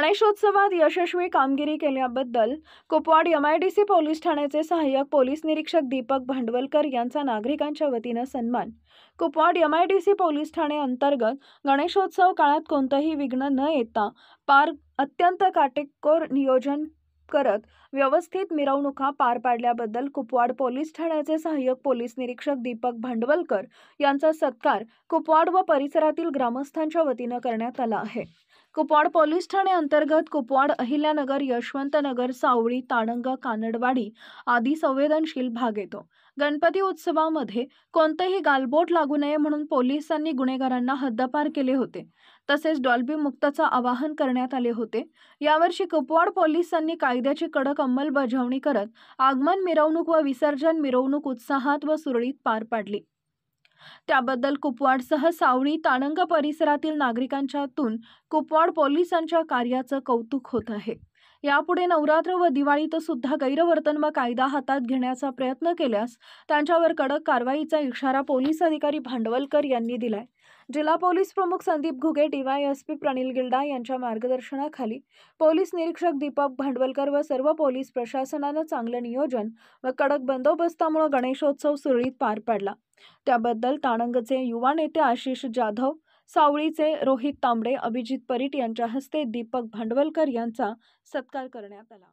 गणेशोत्सवात यशस्वी कामगिरी केल्याबद्दल कुपवाड एमआयडीसी पोलीस ठाण्याचे सहाय्यक पोलीस निरीक्षक दीपक भांडवलकर यांचा नागरिकांच्या वतीने सन्मान। कुपवाड एमआयडीसी पोलीस ठाणे अंतर्गत गणेशोत्सव काळात कोणतेही विघ्न न येता पार अत्यंत काटेकोर नियोजन करत व्यवस्थित मिरवणुका पार पाडल्याबद्दल कुपवाड पोलीस ठाण्याचे सहाय्यक पोलीस निरीक्षक दीपक भांडवलकर यांचा सत्कार कुपवाड व परिसरातील ग्रामस्थांच्या वतीने करण्यात आला आहे। कुपवाड पोलीस ठाणे अंतर्गत कुपवाड, अहिल्यानगर, यशवंतनगर, सावळी, ताणंग, कानडवाडी आदी संवेदनशील भाग येतो। गणपती उत्सवामध्ये कोणतेही गालबोट लागू नये म्हणून पोलिसांनी गुन्हेगारांना हद्दपार केले होते। तसेच डॉल्बी मुक्तचे आवाहन करण्यात आले होते। यावर्षी कुपवाड पोलिसांनी कायद्याची कडक अंमलबजावणी करत आगमन मिरवणूक व विसर्जन मिरवणूक उत्साहात व सुरळीत पार पाडली। त्याबद्दल कुपवाडसह सावळी, ताणंग परिसरातील नागरिकांच्यातून कुपवाड पोलिसांच्या कार्याचं कौतुक होत आहे। यापुढे नवरात्र व दिवाळीत सुद्धा गैरवर्तन व कायदा हातात घेण्याचा प्रयत्न केल्यास त्यांच्यावर कडक कारवाईचा इशारा पोलीस अधिकारी भांडवलकर यांनी दिलाय। जिल्हा पोलीस प्रमुख संदीप घुगे, डीवायएसपी प्रणिल गिल्डा यांच्या मार्गदर्शनाखाली पोलीस निरीक्षक दीपक भांडवलकर व सर्व पोलीस प्रशासनाने चांगले नियोजन व कडक बंदोबस्तामुळे गणेशोत्सव सुरळीत पार पडला। त्याबद्दल ताणंगचे युवा नेते आशिष जाधव, सावळीचे रोहित तांबडे, अभिजित परीट यांच्या हस्ते दीपक भांडवलकर यांचा सत्कार करण्यात आला।